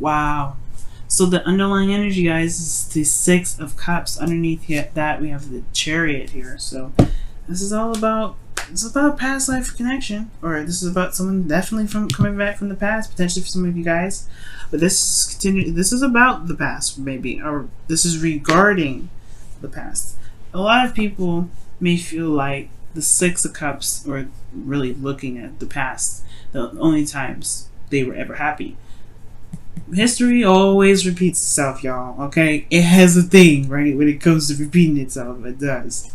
Wow. So the underlying energy, guys, is the Six of Cups. Underneath that, we have the Chariot here. So this is all about, it's about past life connection, or this is about someone definitely from coming back from the past, potentially for some of you guys. But this is about the past, maybe, or this is regarding the past. A lot of people may feel like the Six of Cups, or really looking at the past, the only times they were ever happy. History always repeats itself, y'all. Okay, it has a thing, right? When it comes to repeating itself, it does.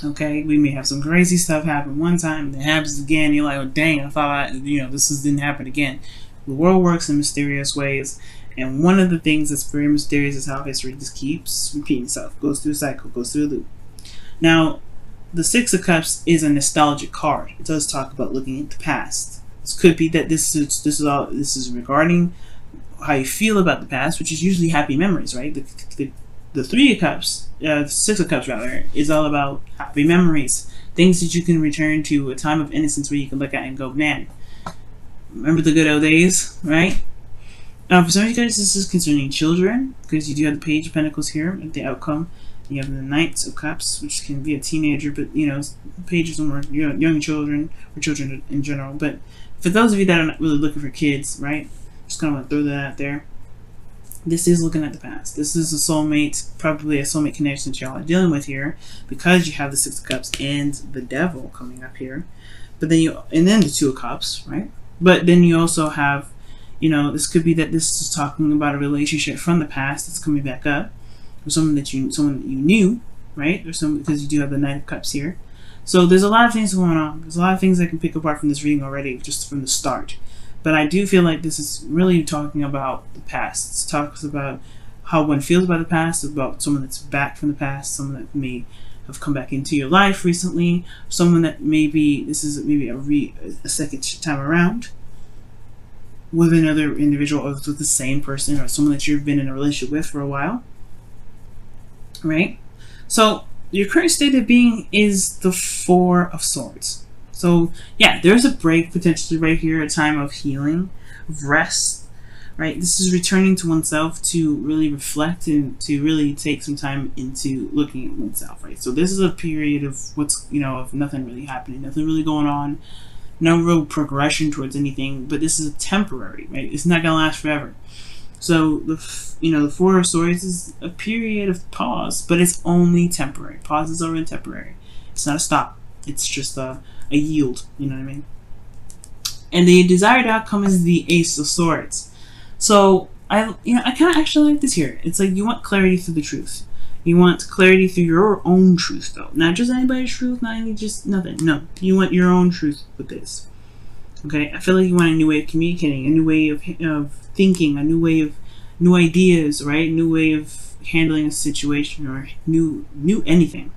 Okay, we may have some crazy stuff happen one time, and it happens again. You're like, oh dang, I thought this didn't happen again. The world works in mysterious ways, and one of the things that's very mysterious is how history just keeps repeating itself, goes through a cycle, goes through a loop. Now, the Six of Cups is a nostalgic card. It does talk about looking at the past. This could be that this is regarding how you feel about the past, which is usually happy memories, right? The Three of Cups, the Six of Cups rather, is all about happy memories, things that you can return to, a time of innocence where you can look at and go, man, remember the good old days, right? For some of you guys, this is concerning children, because you do have the Page of Pentacles here at the outcome. You have the Knights of Cups, which can be a teenager, but pages are more young children, or children in general. But for those of you that are not really looking for kids, right? Just kind of want to throw that out there. This is looking at the past. This is a soulmate, probably a soulmate connection that y'all are dealing with here, because you have the Six of Cups and the Devil coming up here. But then then the Two of Cups, right? But then you also have, this could be that this is talking about a relationship from the past that's coming back up, or someone that you knew, right? Or because you do have the Knight of Cups here. So there's a lot of things going on. There's a lot of things I can pick apart from this reading already, just from the start. But I do feel like this is really talking about the past. It talks about how one feels about the past, about someone that's back from the past, someone that may have come back into your life recently, someone that this is maybe a second time around with another individual, or with the same person, or someone that you've been in a relationship with for a while, right? So your current state of being is the Four of Swords. So yeah, there's a break potentially right here, a time of healing, of rest, right? This is returning to oneself to really reflect and to really take some time into looking at oneself, right? So this is a period of of nothing really happening, nothing really going on, no real progression towards anything, but this is temporary, right? It's not gonna last forever. So the Four of Swords is a period of pause, but it's only temporary. Pauses are only temporary. It's not a stop. It's just a yield. You know what I mean? And the desired outcome is the Ace of Swords. So I kind of actually like this here. It's like you want clarity through the truth. You want clarity through your own truth, though, not just anybody's truth, just nothing. No, you want your own truth with this. Okay, I feel like you want a new way of communicating, a new way of thinking, a new way of new ideas, right? New way of handling a situation, or new anything,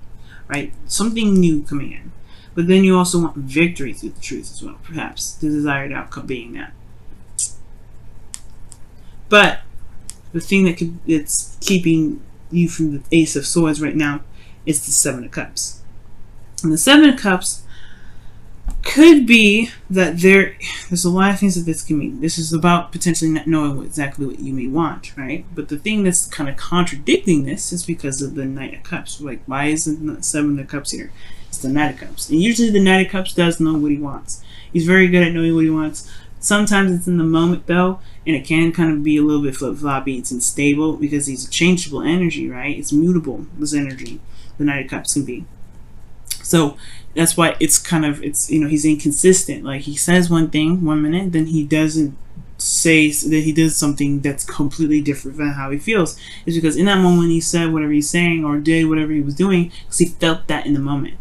right? Something new coming in. But then you also want victory through the truth as well, perhaps the desired outcome being that. But the thing that's keeping you from the Ace of Swords right now is the Seven of Cups. And the Seven of Cups could be that there's a lot of things that this can mean. This is about potentially not knowing exactly what you may want, right? But the thing that's kind of contradicting this is because of the Knight of Cups. Like, why isn't the Seven of Cups here? It's the Knight of Cups. And usually the Knight of Cups does know what he wants. He's very good at knowing what he wants. Sometimes it's in the moment, though, and it can kind of be a little bit flip-floppy. It's unstable because he's a changeable energy, right? It's mutable, this energy. The Knight of Cups can be. So that's why it's he's inconsistent. Like, he says one thing one minute, then he doesn't say that he does something that's completely different from how he feels. It's because in that moment he said whatever he's saying or did whatever he was doing because he felt that in the moment.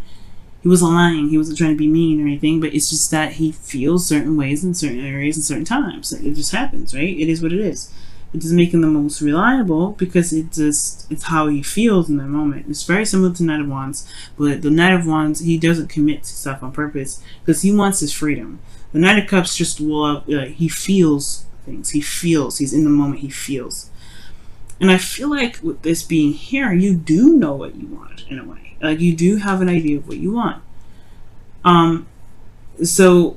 He wasn't lying. He wasn't trying to be mean or anything, but it's just that he feels certain ways in certain areas and certain times. It just happens, right? It is what it is. It doesn't make him the most reliable because it's how he feels in that moment. It's very similar to Knight of Wands, but the Knight of Wands, he doesn't commit to stuff on purpose because he wants his freedom. The Knight of Cups just he feels things. He feels. He's in the moment. He feels. And I feel like with this being here, you do know what you want in a way. Like, you do have an idea of what you want. So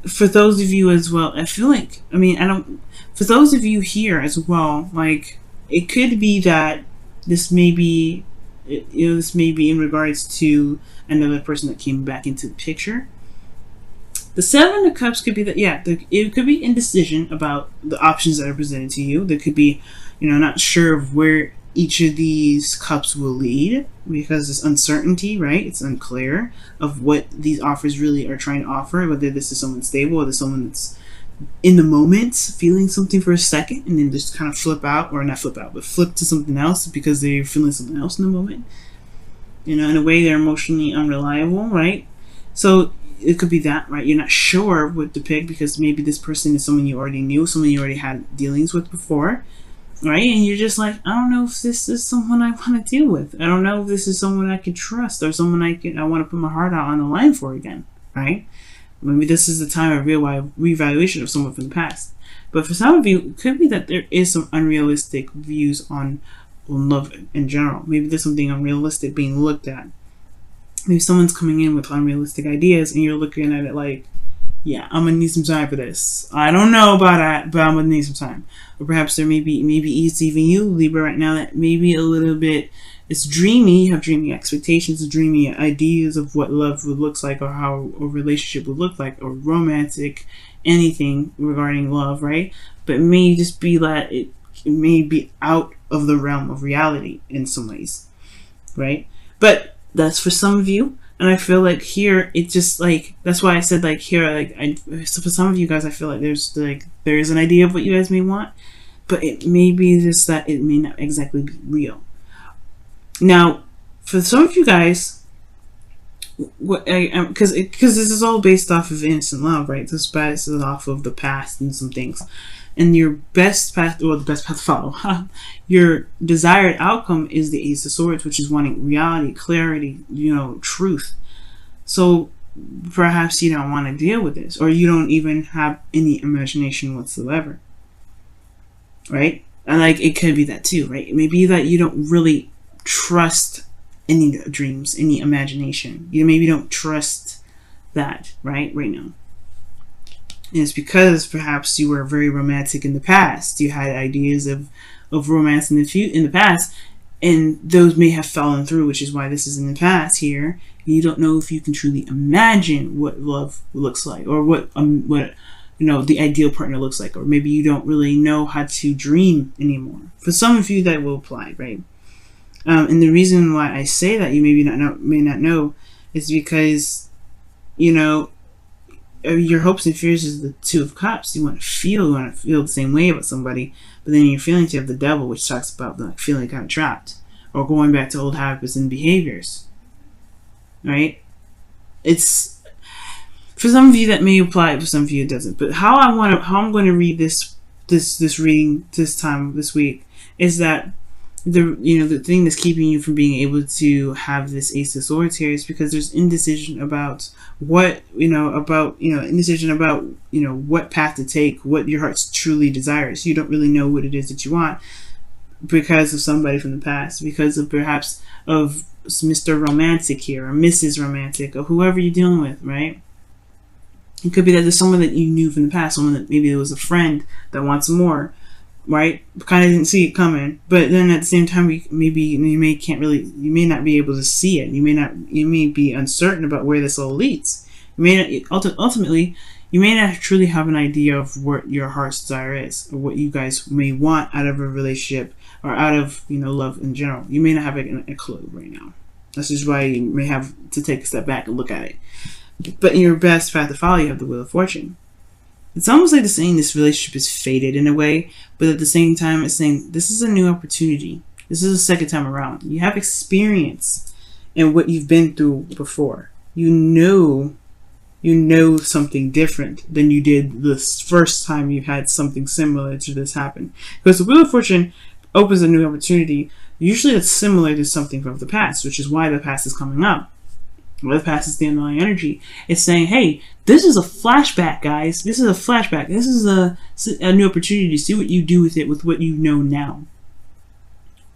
for those of you as well, I feel like, I mean, I don't, for those of you here as well, like, it could be that this may be, this may be in regards to another person that came back into the picture. The Seven of Cups could be that, yeah, it could be indecision about the options that are presented to you. There could be, not sure of where each of these cups will lead because it's uncertainty, right? It's unclear of what these offers really are trying to offer, whether this is someone stable or this someone that's in the moment feeling something for a second and then just kind of flip out, or not flip out, but flip to something else because they're feeling something else in the moment. In a way, they're emotionally unreliable, right? So it could be that, right? You're not sure what to pick because maybe this person is someone you already knew, someone you already had dealings with before, right? And you're just like, I don't know if this is someone I want to deal with. I don't know if this is someone I can trust or someone I want to put my heart out on the line for again, right? Maybe this is the time of reevaluation of someone from the past. But for some of you, it could be that there is some unrealistic views on love in general. Maybe there's something unrealistic being looked at. Maybe someone's coming in with unrealistic ideas and you're looking at it like, yeah, I'm gonna need some time for this. I don't know about that, but I'm gonna need some time. Or perhaps there maybe it's even you, Libra, right now, that maybe a little bit, it's dreamy. You have dreamy expectations, dreamy ideas of what love would look like, or how a relationship would look like, or romantic, anything regarding love, right? But it may just be that it may be out of the realm of reality in some ways, right? But that's for some of you. And I feel like here, it just like, that's why I said like here, like so for some of you guys, I feel like there is an idea of what you guys may want, but it may be just that it may not exactly be real. Now, for some of you guys, because this is all based off of innocent love, right? This is off of the past and some things. And your best path, or the best path to follow, your desired outcome is the Ace of Swords, which is wanting reality, clarity, truth. So perhaps you don't want to deal with this, or you don't even have any imagination whatsoever, right? And like, it could be that too, right? It may be that you don't really trust any dreams, any imagination. You maybe don't trust that, right now. And it's because perhaps you were very romantic in the past. You had ideas of romance in the past, and those may have fallen through, which is why this is in the past here. You don't know if you can truly imagine what love looks like, or what the ideal partner looks like, or maybe you don't really know how to dream anymore. For some of you, that will apply, right? And the reason why I say that you may not know is because your hopes and fears is the Two of Cups. You want to feel the same way about somebody, but then your feelings, you have the Devil, which talks about like feeling kind of trapped or going back to old habits and behaviors. Right? It's for some of you that may apply, for some of you it doesn't. But how I'm going to read this reading this week is that the thing that's keeping you from being able to have this Ace of Swords here is because there's indecision about what indecision about what path to take, what your heart truly desires. You don't really know what it is that you want because of somebody from the past, because of perhaps of Mr. Romantic here, or Mrs. Romantic, or whoever you're dealing with, right? It could be that there's someone that you knew from the past, someone that maybe it was a friend that wants more, right? Kind of didn't see it coming, but then at the same time, you may not be able to see it. You may be uncertain about where this all leads. Ultimately, you may not truly have an idea of what your heart's desire is, or what you guys may want out of a relationship, or out of love in general. You may not have a clue right now. This is why you may have to take a step back and look at it. But in your best path to follow, you have the Wheel of Fortune. It's almost like it's saying this relationship is fated in a way, but at the same time, it's saying this is a new opportunity. This is a second time around. You have experience in what you've been through before. You know something different than you did the first time you had something similar to this happen. Because the Wheel of Fortune opens a new opportunity. Usually it's similar to something from the past, which is why the past is coming up. Where the past is the underlying energy. It's saying, hey, this is a flashback, guys. This is a flashback. This is a new opportunity to see what you do with it, with what you know now.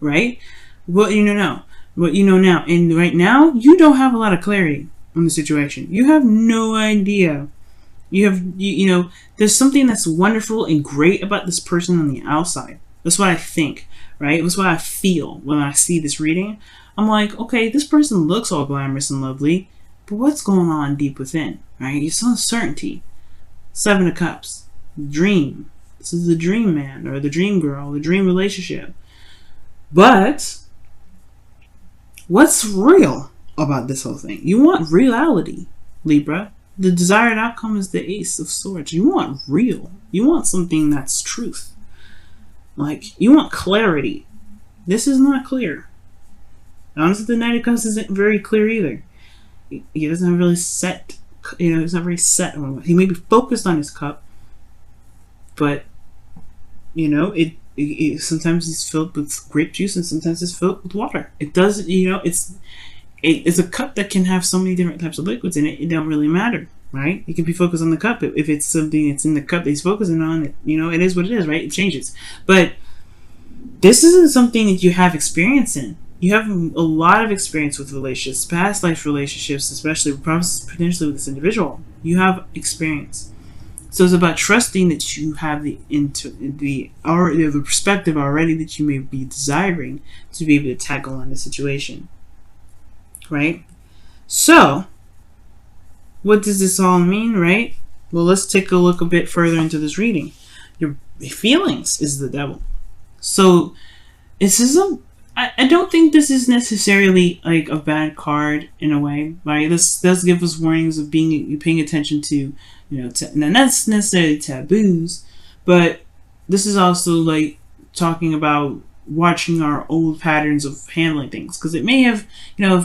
Right? What you know now. What you know now. And right now, you don't have a lot of clarity on the situation. You have no idea You know, there's something that's wonderful and great about this person on the outside. That's what I think, right? That's what I feel when I see this reading. I'm like, okay, this person looks all glamorous and lovely, but what's going on deep within, right? It's uncertainty. 7 of Cups. Dream. This is the dream man or the dream girl, the dream relationship. But what's real about this whole thing? You want reality, Libra. The desired outcome is the Ace of Swords. You want real. You want something that's truth. Like, you want clarity. This is not clear. Honestly, the Knight of Cups isn't very clear either. He doesn't really set, you know, he's not very set on. He may be focused on his cup, but, you know, it sometimes it's filled with grape juice and sometimes it's filled with water. It does, you know, it's a cup that can have so many different types of liquids in it. It don't really matter, right? He can be focused on the cup. If it's something that's in the cup that he's focusing on, you know, it is what it is, right? It changes. But this isn't something that you have experience in. You have a lot of experience with relationships, past life relationships, especially potentially with this individual. You have experience. So it's about trusting that you have the perspective already that you may be desiring to be able to tackle on the situation. Right? So, what does this all mean, right? Well, let's take a look a bit further into this reading. Your feelings is the devil. So, this is I don't think this is necessarily like a bad card in a way, right? This does give us warnings of paying attention to, you know, not necessarily taboos, but this is also like talking about watching our old patterns of handling things, because it may have, you know,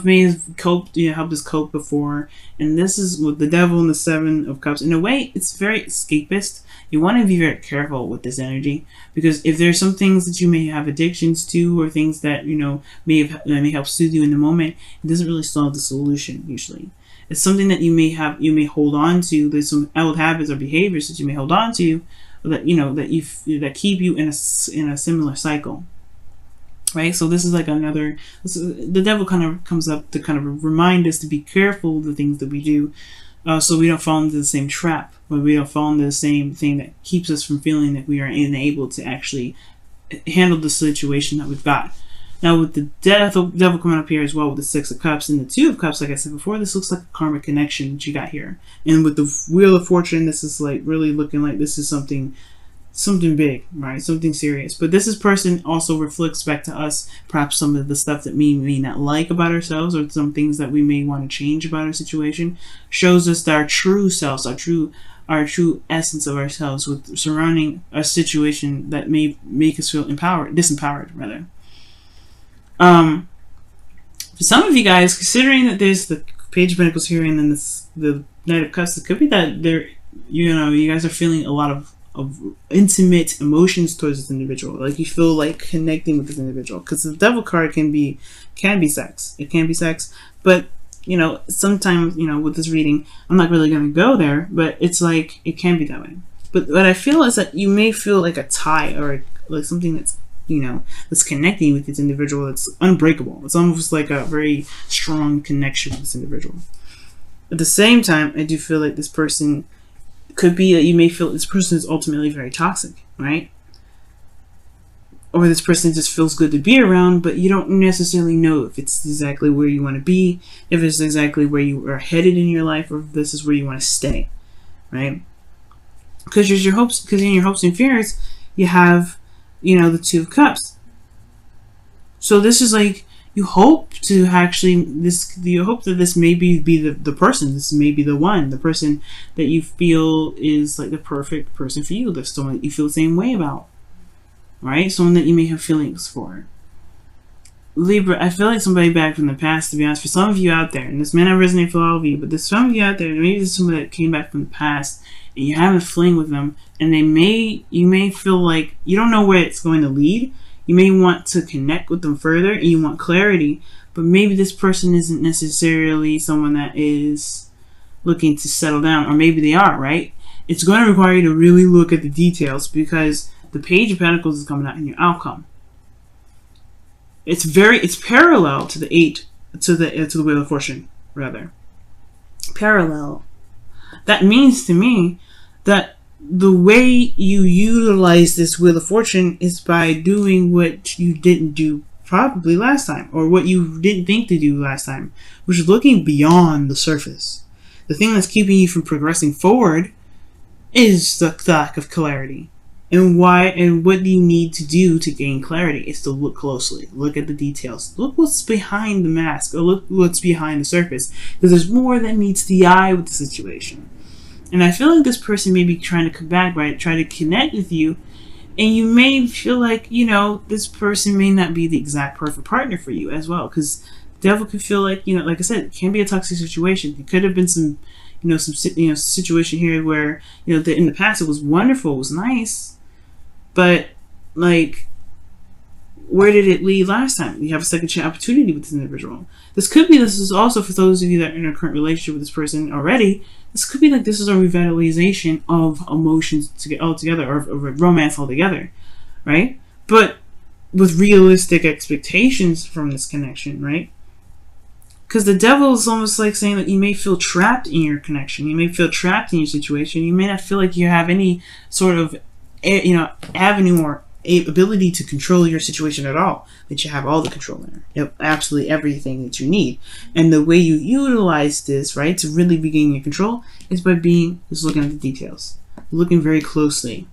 coped, you know, helped us cope before. And this is with the devil and the 7 of Cups. In a way, it's very escapist. You want to be very careful with this energy, because if there's some things that you may have addictions to, or things that, you know, may help soothe you in the moment, it doesn't really solve the solution usually. It's something that you may hold on to. There's some old habits or behaviors that you may hold on to that, you know, that keep you in a similar cycle. Right, so this is like the devil kind of comes up to kind of remind us to be careful of the things that we do, so we don't fall into the same trap, or we don't fall into the same thing that keeps us from feeling that we are unable to actually handle the situation that we've got. Now, with the devil coming up here as well, with the 6 of Cups and the 2 of Cups, like I said before, this looks like a karmic connection that you got here. And with the Wheel of Fortune, this is like really looking like this is something big, right? Something serious. But this person also reflects back to us perhaps some of the stuff that we may not like about ourselves, or some things that we may want to change about our situation. Shows us our true selves, our true essence of ourselves, with surrounding a situation that may make us feel disempowered rather. For some of you guys, considering that there's the Page of Pentacles here and then the Knight of Cups, it could be that you guys are feeling a lot of intimate emotions towards this individual. Like, you feel like connecting with this individual, because the devil card can be sex. It can be sex, but, you know, sometimes, you know, with this reading, I'm not really going to go there, but it's like, it can be that way. But what I feel is that you may feel like a tie, or like something that's, you know, that's connecting with this individual that's unbreakable. It's almost like a very strong connection with this individual. At the same time, I do feel like this person could be that you may feel this person is ultimately very toxic, right? Or this person just feels good to be around, but you don't necessarily know if it's exactly where you want to be, if it's exactly where you are headed in your life, or if this is where you want to stay, right? Because in your hopes and fears, you have, you know, the 2 of Cups. So this is like, you hope to actually, you hope that this may be the person, this may be the person that you feel is like the perfect person for you, there's someone that you feel the same way about, right? Someone that you may have feelings for. Libra, I feel like somebody back from the past, to be honest, for some of you out there, and this may not resonate for all of you, but there's some of you out there, maybe there's somebody that came back from the past, and you're having a fling with them, and you may feel like you don't know where it's going to lead. You may want to connect with them further, and you want clarity, but maybe this person isn't necessarily someone that is looking to settle down, or maybe they are, right? It's going to require you to really look at the details, because the Page of Pentacles is coming out in your outcome. It's parallel to the Wheel of Fortune, rather. Parallel. that means to me that the way you utilize this Wheel of Fortune is by doing what you didn't do probably last time, or what you didn't think to do last time, which is looking beyond the surface. The thing that's keeping you from progressing forward is the lack of clarity. And what you need to do to gain clarity is to look closely, look at the details, look what's behind the mask, or look what's behind the surface, because there's more that meets the eye with the situation. And I feel like this person may be trying to come back, right, try to connect with you, and you may feel like, you know, this person may not be the exact perfect partner for you as well, because the devil could feel like, you know, like I said, it can be a toxic situation. It could have been some situation here where, you know, in the past it was wonderful, it was nice, but like, where did it lead last time? You have a second chance opportunity with this individual. This is also for those of you that are in a current relationship with this person already. This could be like this is a revitalization of emotions altogether, or romance altogether, right? But with realistic expectations from this connection, right? Because the devil is almost like saying that you may feel trapped in your connection. You may feel trapped in your situation. You may not feel like you have any sort of, you know, avenue or ability to control your situation at all. That you have all the control in it, absolutely everything that you need. And the way you utilize this, right, to really regain your control is by just looking at the details, looking very closely.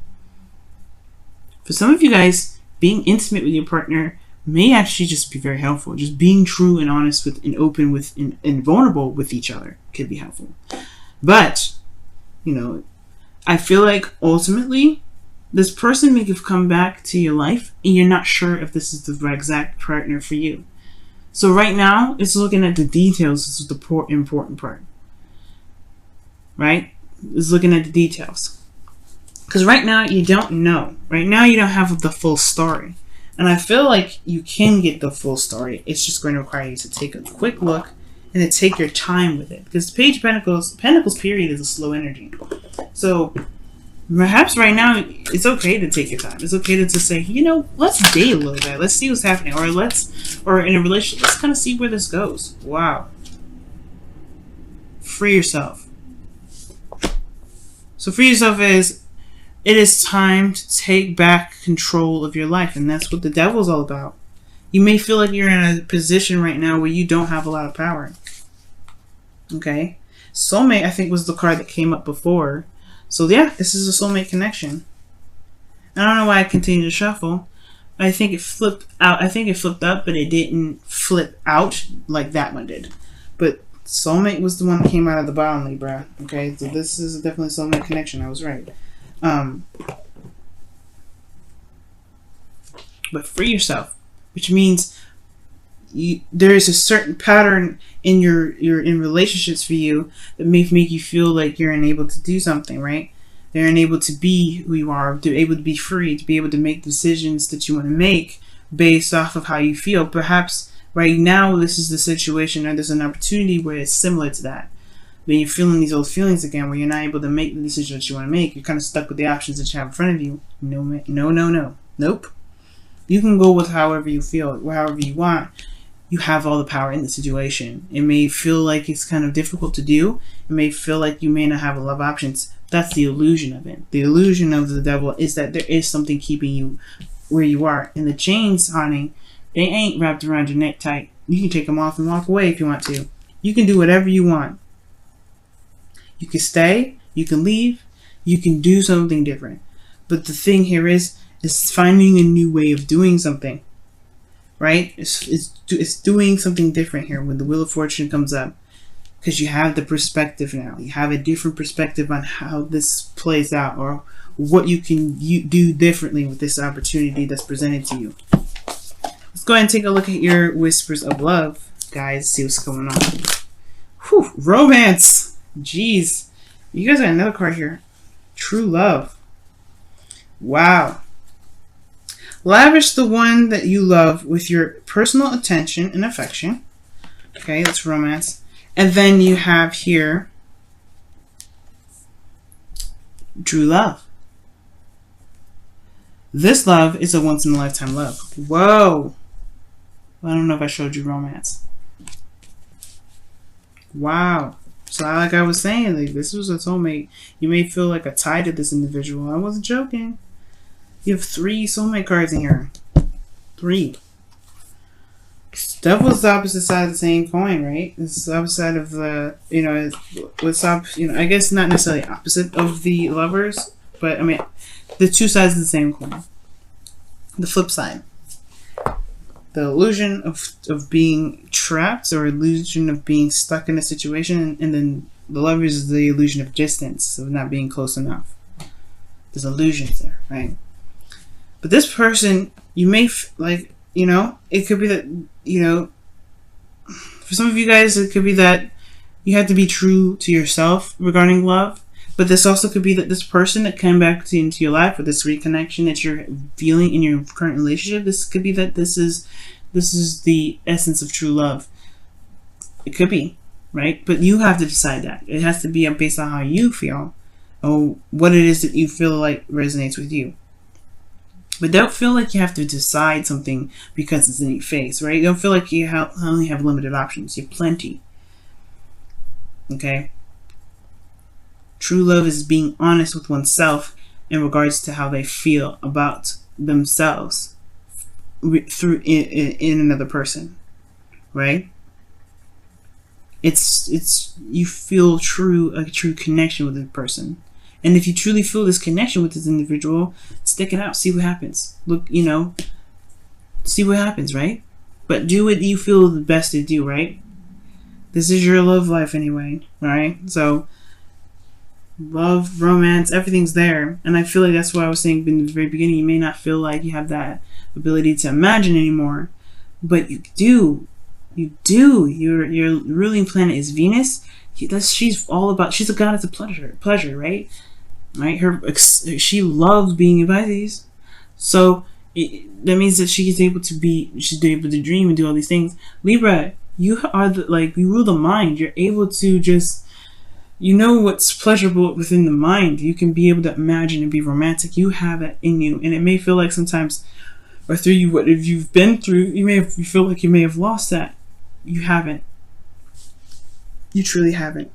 For some of you guys, being intimate with your partner may actually just be very helpful. Just being true and honest with, and open with, and vulnerable with each other could be helpful. But, you know, I feel like ultimately this person may have come back to your life and you're not sure if this is the exact partner for you. So right now, it's looking at the details. This is the important part. Right? It's looking at the details. Because right now, you don't know. Right now, you don't have the full story. And I feel like you can get the full story. It's just going to require you to take a quick look and to take your time with it. Because Page of Pentacles period is a slow energy. So perhaps right now, it's okay to take your time. It's okay to say, you know, let's date a little bit. Let's see what's happening. Or in a relationship, let's kind of see where this goes. Wow. Free yourself. So free yourself it is time to take back control of your life. And that's what the devil's all about. You may feel like you're in a position right now where you don't have a lot of power. Okay? Soulmate, I think, was the card that came up before. So yeah, this is a soulmate connection. I don't know why I continue to shuffle. I think it flipped out. I think it flipped up, but it didn't flip out like that one did. But soulmate was the one that came out of the bottom, Libra. Okay, so this is definitely a soulmate connection. I was right. But free yourself, which means there is a certain pattern in your in relationships for you that may make you feel like you're unable to do something, right? They're unable to be who you are, to be able to be free, to be able to make decisions that you want to make based off of how you feel. Perhaps right now this is the situation, or there's an opportunity where it's similar to that. When you're feeling these old feelings again, where you're not able to make the decision that you want to make, you're kind of stuck with the options that you have in front of you. Nope. You can go with however you feel, however you want. You have all the power in the situation. It may feel like it's kind of difficult to do. It may feel like you may not have a lot of options. That's the illusion of it. The illusion of the devil is that there is something keeping you where you are. And the chains, honey, they ain't wrapped around your neck tight. You can take them off and walk away if you want to. You can do whatever you want. You can stay, you can leave, you can do something different. But the thing here is finding a new way of doing something, right? It's doing something different here when the Wheel of Fortune comes up, because you have the perspective now. You have a different perspective on how this plays out, or what you can do differently with this opportunity that's presented to you. Let's go ahead and take a look at your whispers of love, guys. See what's going on. Whew, romance. Jeez, you guys got another card here. True love. Wow. Lavish the one that you love with your personal attention and affection. Okay, that's romance. And then you have here true love. This love is a once-in-a-lifetime love. Whoa. I don't know if I showed you romance. Wow. So like I was saying, like this was a soulmate. You may feel like a tie to this individual. I wasn't joking. You have 3 soulmate cards in here. 3. Devil's the opposite side of the same coin, right? It's the opposite side of the, what's up, I guess not necessarily opposite of the lovers, but I mean, the 2 sides of the same coin. The flip side. The illusion of being trapped, or illusion of being stuck in a situation, and then the lovers is the illusion of distance, of not being close enough. There's illusions there, right? But this person, you may it could be that, for some of you guys, it could be that you have to be true to yourself regarding love. But this also could be that this person that came back into your life, or this reconnection that you're feeling in your current relationship, this could be that this is the essence of true love. It could be, right? But you have to decide that. It has to be based on how you feel, or what it is that you feel like resonates with you. But don't feel like you have to decide something because it's in your face, right? Don't feel like you only have limited options. You have plenty. Okay? True love is being honest with oneself in regards to how they feel about themselves through in another person, right? It's you feel a true connection with the person, and if you truly feel this connection with this individual, stick it out, see what happens. Look, see what happens, right? But do what you feel the best to do, right? This is your love life anyway, all right? So. Love, romance, everything's there. And I feel like that's what I was saying in the very beginning. You may not feel like you have that ability to imagine anymore, but you do. You do. Your ruling planet is Venus. She's a goddess of pleasure, right? Right? She loves being in Pisces. So that means that she's able to dream and do all these things. Libra, you rule the mind. You're able to just, what's pleasurable within the mind. You can be able to imagine and be romantic. You have that in you. And it may feel like sometimes, or through you, what if you've been through, you feel like you may have lost that. You haven't. You truly haven't.